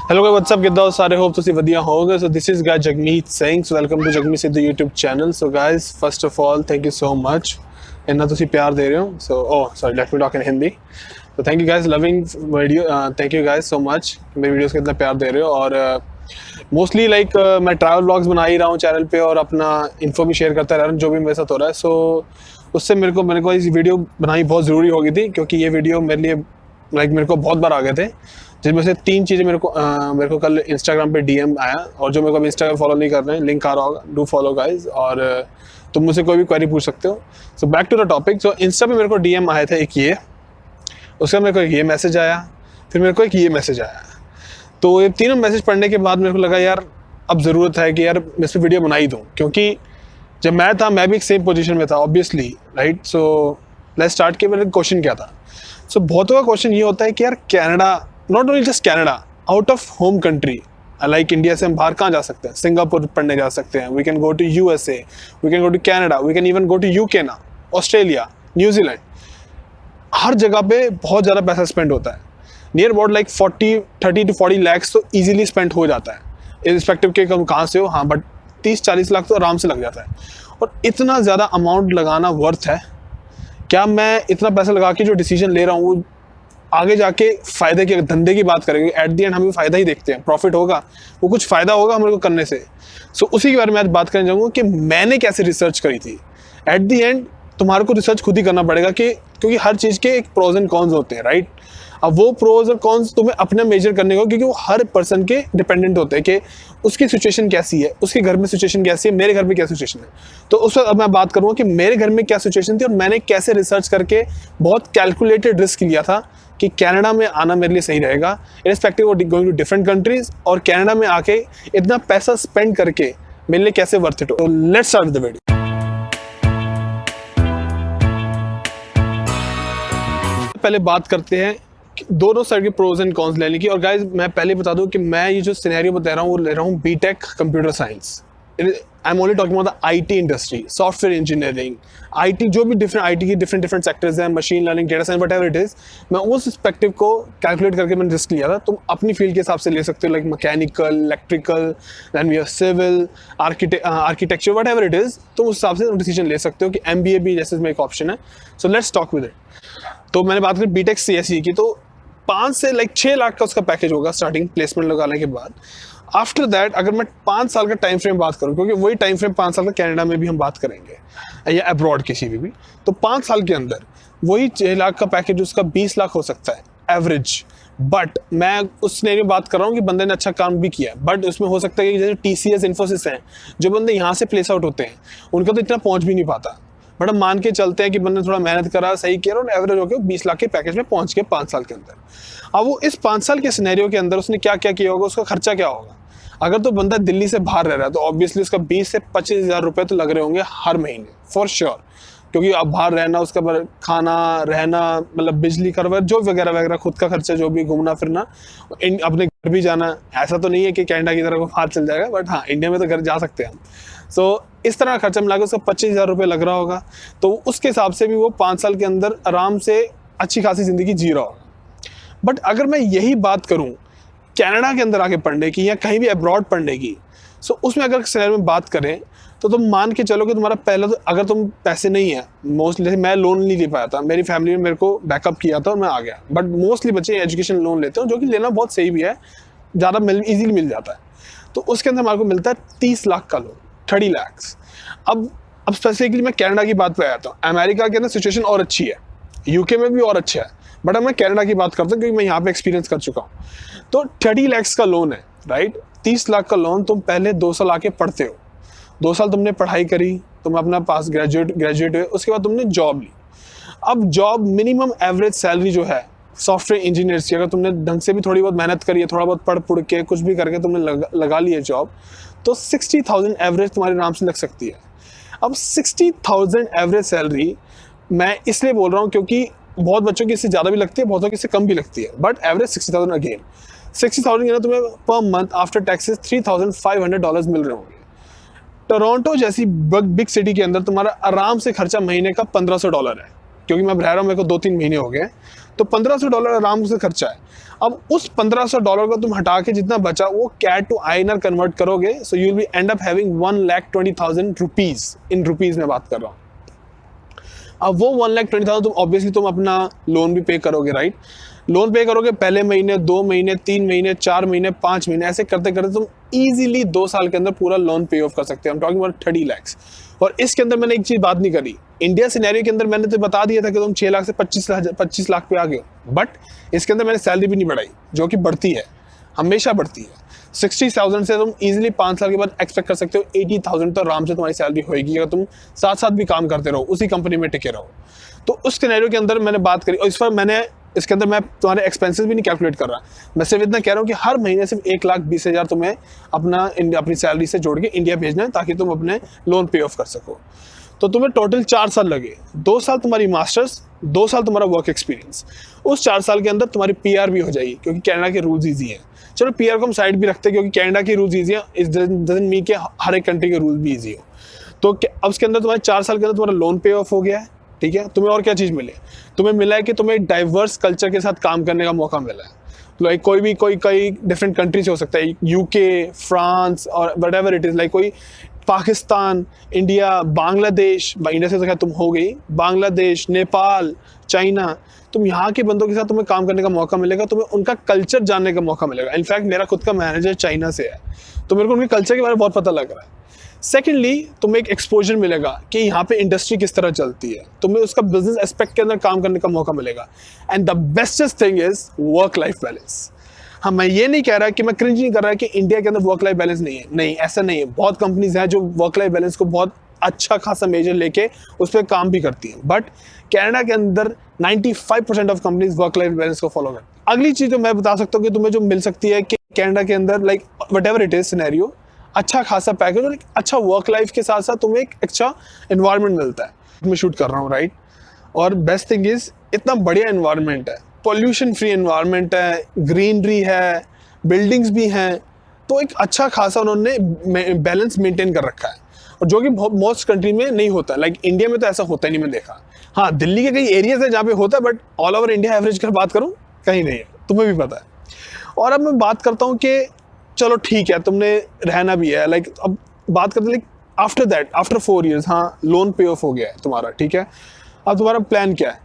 Hello guys, what's up? किद्दां हो सारे? Hope तुसी वधिया होगे. So this is guy Jagmeet Singh. So welcome to Jagmeet Singh YouTube channel. So guys, first of all, thank you so much. इतना तुसी प्यार दे रहे हो. So sorry, let me talk in Hindi. So thank you guys, loving video. Thank you guys so much. मेरे videos को इतना प्यार दे रहे हो और मोस्टली मैं ट्रैवल व्लॉग्स बना ही रहा हूँ चैनल पे और अपना इन्फो भी शेयर करता रह रहा हूँ जो भी मेरे साथ हो रहा है. सो उससे मेरे को इस वीडियो बनानी बहुत ज़रूरी हो गई थी क्योंकि ये वीडियो मेरे लिए मेरे को बहुत बार आ गए थे, जिसमें से 3 चीज़ें मेरे को कल इंस्टाग्राम पे डीएम आया. और जो मेरे को अभी इंस्टाग्राम फॉलो नहीं कर रहे हैं, लिंक आ रहा होगा, डू फॉलो गाइज. और तुम मुझसे कोई भी क्वेरी पूछ सकते हो. So back to the topic. So insta पे मेरे को डीएम आए थे एक ये, उसका मेरे को एक ये मैसेज आया, फिर मेरे को एक ये मैसेज आया. तो ये तीनों मैसेज पढ़ने के बाद मेरे को लगा यार अब ज़रूरत है कि यार मैं इस पर वीडियो बना ही दूँ, क्योंकि जब मैं था मैं भी एक सेम पोजीशन में था obviously, right. So let's start के मेरा क्वेश्चन क्या था. सो बहुतों का क्वेश्चन ये होता है कि यार Canada, not only just Canada, out of home country like India से हम बाहर कहाँ जा सकते हैं? सिंगापुर पढ़ने जा सकते हैं, we can go to USA, we can go to Canada, we can even go to UK ना, ऑस्ट्रेलिया, न्यूजीलैंड. हर जगह पे बहुत ज़्यादा पैसा स्पेंड होता है. Near about like 30 to 40 lakhs तो ईजिली स्पेंड हो जाता है, इरिस्पेक्टिव के कहाँ से हो. हाँ, बट 30-40 लाख तो आराम से लग जाता है. और इतना ज़्यादा अमाउंट लगाना वर्थ है क्या? मैं इतना पैसा लगा के जो डिसीजन ले रहा हूँ वो आगे जाके फ़ायदे के धंधे की बात करेंगे, एट द एंड हम भी फ़ायदा ही देखते हैं, प्रॉफिट होगा, वो कुछ फ़ायदा होगा हमारे को करने से. सो उसी के बारे में आज बात करने जाऊँगा कि मैंने कैसे रिसर्च करी थी. एट द एंड तुम्हारे को रिसर्च खुद ही करना पड़ेगा क्योंकि हर चीज़ के एक प्रोज एंड कॉन्स होते हैं, राइट. अब वो प्रोज और कॉन्स तुम्हें अपना मेजर करने को, क्योंकि वो हर पर्सन के डिपेंडेंट होते हैं कि उसकी सिचुएशन कैसी है, उसके घर में सिचुएशन कैसी है, मेरे घर में क्या सिचुएशन है. तो उस वक्त अब मैं बात करूँगा कि मेरे घर में क्या सिचुएशन थी और मैंने कैसे रिसर्च करके बहुत कैलकुलेटेड रिस्क लिया था कि कनाडा में आना मेरे लिए सही रहेगा, irrespective of going to different countries. और कनाडा में आके इतना पैसा स्पेंड करके मेरे लिए कैसे वर्थ इट हो. तो लेट्स स्टार्ट द वीडियो. पहले बात करते हैं दोनों साइड के प्रोज एंड कॉन्स लेने की. और गाइज मैं पहले बता दूं कि मैं ये जो सिनेरियो बता रहा हूँ वो ले रहा हूँ BTech computer science. I am only talking about the IT industry, software engineering, IT, जो भी डिफरेंट आईटी की डिफरेंट सेक्टर्स हैं, machine learning, data science, whatever it is. मैं उस पर्सपेक्टिव को कैलकुलेट करके मैंने रिस्क लिया था. तुम अपनी फील्ड के हिसाब से ले सकते हो, like mechanical, electrical, then we are civil, architecture, whatever it is. तो उस हिसाब से डिसीजन ले सकते हो कि MBA भी जैसे इसमें एक ऑप्शन है. So let's talk with it. तो मैंने बात करी बीटेक CSE की, तो 5 से 6 लाख का उसका पैकेज होगा स्टार्टिंग प्लेसमेंट लगाने के बाद. आफ्टर दैट अगर मैं 5 साल का टाइम फ्रेम बात करूं, क्योंकि वही टाइम फ्रेम 5 साल का कनाडा में भी हम बात करेंगे या अब्रॉड किसी भी, तो 5 साल के अंदर वही 6 लाख का पैकेज उसका 20 लाख हो सकता है एवरेज. बट मैं उस सिनेरियो में बात कर रहा हूँ कि बंदे ने अच्छा काम भी किया, बट उसमें हो सकता है कि जैसे TCS, इन्फोसिस हैं, जो बंदे यहाँ से प्लेस आउट होते हैं उनका तो इतना पहुँच भी नहीं पाता. बट हम मान के चलते हैं कि बंदे थोड़ा मेहनत करा, सही किया और एवरेज होकर 20 लाख के पैकेज में पहुंच गए 5 साल के अंदर. अब वो इस 5 साल के सिनेरियो के अंदर उसने क्या क्या किया होगा, उसका खर्चा क्या होगा. अगर तो बंदा दिल्ली से बाहर रह रहा है तो ऑब्वियसली उसका 20 से 25 हज़ार रुपये तो लग रहे होंगे हर महीने फॉर श्योर, क्योंकि अब बाहर रहना, उसका खाना, रहना, मतलब बिजली का जो वगैरह वगैरह, खुद का खर्चा, जो भी घूमना फिरना, अपने घर भी जाना. ऐसा तो नहीं है कि कनाडा की तरह को बाहर चल जाएगा, बट हाँ इंडिया में तो घर जा सकते हैं हम. सो इस तरह खर्चा मिला के उसका 25 हज़ार रुपये लग रहा होगा. तो उसके हिसाब से भी वो 5 साल के अंदर आराम से अच्छी खासी ज़िंदगी जी रहा होगा. बट अगर मैं यही बात करूं कनाडा के अंदर आके पढ़ने की या कहीं भी अब्रॉड पढ़ने की, सो उसमें अगर सिनेरियो में बात करें तो तुम मान के चलो कि तुम्हारा पहला, तो अगर तुम पैसे नहीं है मोस्टली, जैसे मैं लोन नहीं ले पाया था, मेरी फैमिली ने मेरे को बैकअप किया था और मैं आ गया. बट मोस्टली बच्चे एजुकेशन लोन लेते हैं, जो कि लेना बहुत सही भी है, ज़्यादा ईजिली मिल जाता है. तो उसके अंदर हमारे को मिलता है 30 लाख का लोन, 30 lakhs. अब स्पेसिफिकली मैं कनाडा की बात पे आया था. अमेरिका के अंदर सिचुएशन और अच्छी है, UK में भी और अच्छा है, बट अब मैं कनाडा की बात करता हूँ क्योंकि मैं यहाँ पे एक्सपीरियंस कर चुका हूँ. तो 30 lakhs का लोन है, राइट. 30 लाख का लोन, तुम पहले 2 साल आके पढ़ते हो, 2 साल तुमने पढ़ाई करी, तुम अपना पास ग्रेजुएट हुए, उसके बाद तुमने जॉब ली. अब जॉब मिनिमम एवरेज सैलरी जो है सॉफ्टवेयर इंजीनियर्स की, अगर तुमने ढंग से भी थोड़ी बहुत मेहनत करी है, थोड़ा बहुत पढ़ के कुछ भी करके तुमने लगा ली है जॉब, तो 60,000 एवरेज तुम्हारे नाम से लग सकती है. अब 60,000 एवरेज सैलरी मैं इसलिए बोल रहा हूँ क्योंकि बहुत बच्चों की इससे ज़्यादा भी लगती है, बहुतों की इससे कम भी लगती है, बट एवरेज 60,000 अगेन 60,000 ना तुम्हें पर मंथ आफ्टर टैक्सेस $3,500 मिल रहे होंगे. टोरंटो जैसी बिग सिटी के अंदर तुम्हारा आराम से खर्चा महीने का $1,500 है, क्योंकि मैं रह रहा हूँ, मेरे को 2-3 महीने हो गए, तो $1500 आराम से खर्चा है। अब उस $1500 को तुम हटा के जितना बचा वो कैट टू INR कन्वर्ट करोगे, so you will be and up having 1,20,000 rupees, in rupees में बात कर रहा हूँ। अब वो 1,20,000 तुम ऑब्वियसली तुम अपना लोन भी पे करोगे, राइट? लोन पे करोगे पहले महीने, 2 महीने, 3 महीने, 4 महीने, 5 महीने, ऐसे करते करते तुम इजीली 2 साल के अंदर पूरा लोन पे ऑफ कर सकते हो। I'm talking about 30 lakhs। और इसके अंदर मैंने एक चीज बात नहीं करी, इंडिया सिनेरियो के अंदर मैंने तो बता दिया था कि तुम 6 लाख से 25 लाख पे आ गए हो, बट इसके अंदर मैंने सैलरी भी नहीं बढ़ाई, जो कि बढ़ती है, हमेशा बढ़ती है। 60,000 से तुम इजीली 5 साल के बाद एक्सपेक्ट कर सकते हो 80,000 तो आराम से तुम्हारी सैलरी होगी, अगर तुम साथ साथ भी काम करते रहो, उसी कंपनी में टिके रहो। तो उस सिनेरियो के अंदर मैंने बात करी, और इस पर मैंने इसके अंदर मैं तुम्हारे एक्सपेंसेस भी नहीं कैलकुलेट कर रहा, मैं सिर्फ इतना कह रहा हूँ कि हर महीने सिर्फ 1,20,000 तुम्हें अपनी सैलरी से जोड़ के इंडिया भेजना है, ताकि तुम अपने लोन पे ऑफ कर सको। तो तुम्हें टोटल 4 साल लगे, 2 साल तुम्हारी मास्टर्स, 2 साल तुम्हारा वर्क एक्सपीरियंस। उस 4 साल के अंदर तुम्हारी PR भी हो जाएगी, क्योंकि कनाडा के रूल्स ईजी हैं। चलो PR को हम साइड भी रखते हैं, क्योंकि कनाडा के रूल्स ईजी हैं, इट डजंट मीन कि हर एक कंट्री के रूल भी ईजी हो। तो अब उसके अंदर तुम्हारे 4 साल के अंदर तुम्हारा लोन पे ऑफ हो गया है, ठीक है? तुम्हें और क्या चीज़ मिले? तुम्हें मिला है कि तुम्हें एक डाइवर्स कल्चर के साथ काम करने का मौका मिला है। लाइक कोई डिफरेंट कंट्री से हो सकता है, UK, फ्रांस और what ever it is, like कोई पाकिस्तान, इंडिया, बांग्लादेश, इंडिया से तो खैर तुम हो गई, बांग्लादेश, नेपाल, चाइना, तुम यहाँ के बंदों के साथ तुम्हें काम करने का मौका मिलेगा, तुम्हें उनका कल्चर जानने का मौका मिलेगा। इनफैक्ट मेरा खुद का मैनेजर चाइना से है, तो मेरे को उनके कल्चर के बारे में बहुत पता लग रहा है। सेकेंडली, तुम्हें एक एक्सपोजर मिलेगा कि यहाँ पे इंडस्ट्री किस तरह चलती है, तुम्हें उसका बिजनेस एस्पेक्ट के अंदर काम करने का मौका मिलेगा। And the bestest thing is work life balance. हाँ, मैं ये नहीं कह रहा कि मैं क्रिंज नहीं कर रहा कि इंडिया के अंदर वर्क लाइफ बैलेंस नहीं है, नहीं, ऐसा नहीं है। बहुत कंपनीज हैं जो वर्क लाइफ बैलेंस को बहुत अच्छा खासा मेजर लेके उस पर काम भी करती हैं, बट कनाडा के अंदर 95% of companies work life balance को फॉलो करती हैं। अगली चीज़ जो मैं बता सकता हूँ कि तुम्हें जो मिल सकती है कि कनाडा के अंदर like what ever it is scenario, अच्छा खासा पैकेज और एक अच्छा वर्क लाइफ के साथ साथ तुम्हें एक अच्छा एनवायरनमेंट मिलता है। मैं शूट कर रहा हूँ, राइट? और बेस्ट थिंग इज इतना बढ़िया एनवायरनमेंट है, पॉल्यूशन फ्री एनवायरनमेंट है, ग्रीनरी है, बिल्डिंग्स भी हैं, तो एक अच्छा खासा उन्होंने बैलेंस मेंटेन कर रखा है, और जो कि मोस्ट कंट्री में नहीं होता। लाइक इंडिया में तो ऐसा होता ही नहीं, मैं देखा। हाँ, दिल्ली के कई एरियाज है जहाँ पे होता है, but all over India average कर बात करूँ कहीं नहीं है, तुम्हें भी पता है। और अब मैं बात करता हूँ कि चलो ठीक है, तुमने रहना भी है, लाइक अब बात करते like after that, after 4 years, हाँ लोन पे ऑफ हो गया है तुम्हारा, ठीक है? अब तुम्हारा प्लान क्या है?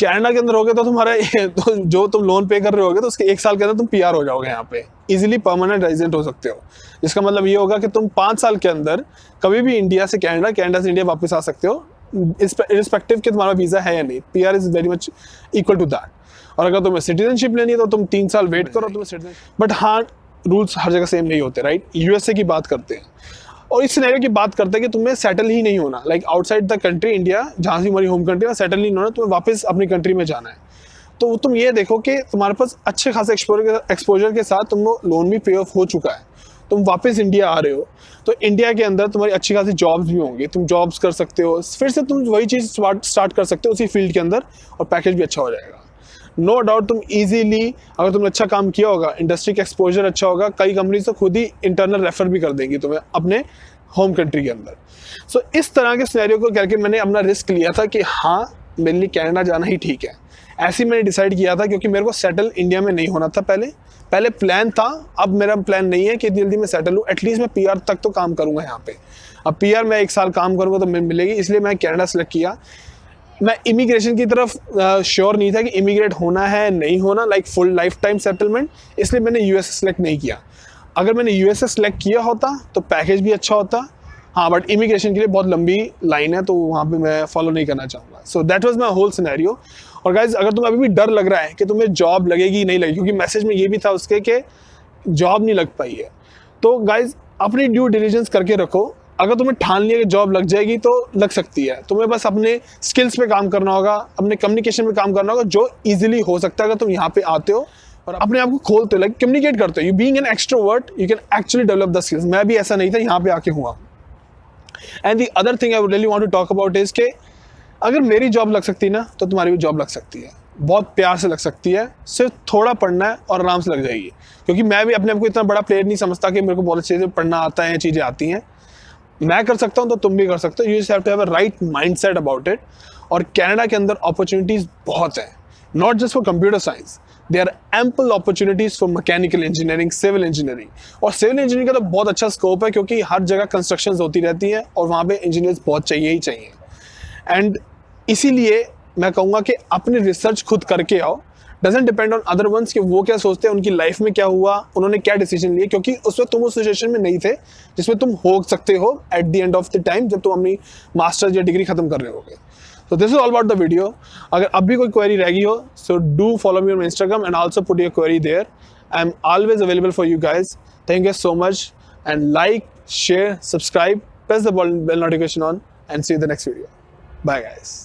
कनाडा के अंदर हो गया तो तुम्हारा तो जो तुम लोन पे कर रहे होगे तो उसके 1 साल के अंदर तुम PR हो जाओगे, यहाँ पे इजीली परमानेंट रेजिडेंट हो सकते हो। जिसका मतलब ये होगा कि तुम 5 साल के अंदर कभी भी इंडिया से कनाडा, कनाडा से इंडिया वापस आ सकते हो, इरिस्पेक्टिव कि तुम्हारा वीज़ा है या नहीं। PR is very much equal to that. और अगर तुम्हें सिटीजनशिप लेनी है तो तुम 3 साल वेट करो, तुम्हें सिटीजन। बट हाँ, रूल्स हर जगह सेम नहीं होते, राइट? USA की बात करते हैं, और इस सिनेरियो की बात करते हैं कि तुम्हें सेटल ही नहीं होना, like outside the country India, जहाँ से हमारी होम कंट्री, सेटल नहीं होना, तुम्हें वापस अपनी कंट्री में जाना है। तो तुम ये देखो कि तुम्हारे पास अच्छे खासे एक्सपोजर के साथ तुम लोन भी पे ऑफ हो चुका है, तुम वापस इंडिया आ रहे हो, तो इंडिया के अंदर तुम्हारी अच्छी खासी जॉब्स भी होंगी, तुम जॉब्स कर सकते हो, फिर से तुम वही चीज़ स्टार्ट कर सकते हो उसी फील्ड के अंदर, और पैकेज भी अच्छा हो जाएगा। नो डाउट तुम इजीली, अगर तुमने अच्छा काम किया होगा, इंडस्ट्री का एक्सपोजर अच्छा होगा, कई कंपनीज तो खुद ही इंटरनल रेफर भी कर देंगी तुम्हें अपने होम कंट्री के अंदर। सो इस तरह के सिनेरियो को करके मैंने अपना रिस्क लिया था कि हाँ, मेरे लिए कनाडा जाना ही ठीक है। ऐसे ही मैंने डिसाइड किया था, क्योंकि मेरे को सेटल इंडिया में नहीं होना था। पहले प्लान था, अब मेरा प्लान नहीं है कि जल्दी मैं सेटल हूँ, एटलीस्ट मैं PR तक तो काम करूँगा यहाँ पे। अब PR में 1 साल काम करूँगा तो मिलेगी, इसलिए मैं कनाडा सेलेक्ट किया। मैं इमिग्रेशन की तरफ श्योर नहीं था कि इमिग्रेट होना है नहीं होना, like full life time settlement, इसलिए मैंने USA सेलेक्ट नहीं किया। अगर मैंने USA सेलेक्ट किया होता तो पैकेज भी अच्छा होता, हाँ, बट इमिग्रेशन के लिए बहुत लंबी लाइन है, तो वहाँ पे मैं फॉलो नहीं करना चाहूँगा। So that was my whole scenario. और गाइज, अगर तुम्हें अभी भी डर लग रहा है कि तुम्हें जॉब लगेगी नहीं लगेगी, क्योंकि मैसेज में ये भी था उसके कि जॉब नहीं लग पाई है, तो गाइज अपनी ड्यू डिलिजेंस करके रखो। अगर तुम्हें ठान लिया कि जॉब लग जाएगी तो लग सकती है, तुम्हें बस अपने स्किल्स पे काम करना होगा, अपने कम्युनिकेशन पे काम करना होगा, जो इजीली हो सकता है अगर तुम यहाँ पे आते हो और अपने आप को खोलते हो, लाइक कम्युनिकेट करते हो। You being an extrovert, you can actually develop the skills. मैं भी ऐसा नहीं था, यहाँ पे आके हुआ। And the other thing I would really want to talk about is कि अगर मेरी जॉब लग सकती है ना, तो तुम्हारी भी जॉब लग सकती है, बहुत प्यार से लग सकती है। सिर्फ थोड़ा पढ़ना है और आराम से लग जाएगी। क्योंकि मैं भी अपने आप को इतना बड़ा प्लेयर नहीं समझता कि मेरे को बहुत अच्छे से पढ़ना आता है, चीज़ें आती हैं। मैं कर सकता हूँ तो तुम भी कर सकते हो। You just have to have a right mindset about it. और कनाडा के अंदर अपॉर्चुनिटीज़ बहुत हैं, not just for computer science, there are ample opportunities for mechanical engineering, civil engineering. और सिविल इंजीनियरिंग का तो बहुत अच्छा स्कोप है क्योंकि हर जगह कंस्ट्रक्शंस होती रहती हैं और वहाँ पे इंजीनियर्स बहुत चाहिए ही चाहिए। एंड इसीलिए मैं कहूँगा कि अपनी रिसर्च खुद करके आओ, doesn't depend on other ones कि वो क्या सोचते हैं, उनकी लाइफ में क्या हुआ, उन्होंने क्या डिसीजन लिए, क्योंकि उस वक्त तुम उस सिचुएशन में नहीं थे जिसमें तुम हो सकते हो at the end of the time जब तुम अपनी मास्टर्स या डिग्री खत्म कर रहे होगे। So this is all about the video. अगर अब भी कोई क्वेरी रह गई हो, so do follow me on my Instagram and also put your query there. I'm always available for you guys. Thank you so much and like, share, subscribe, press the bell notification on and see you in the next video. Bye guys.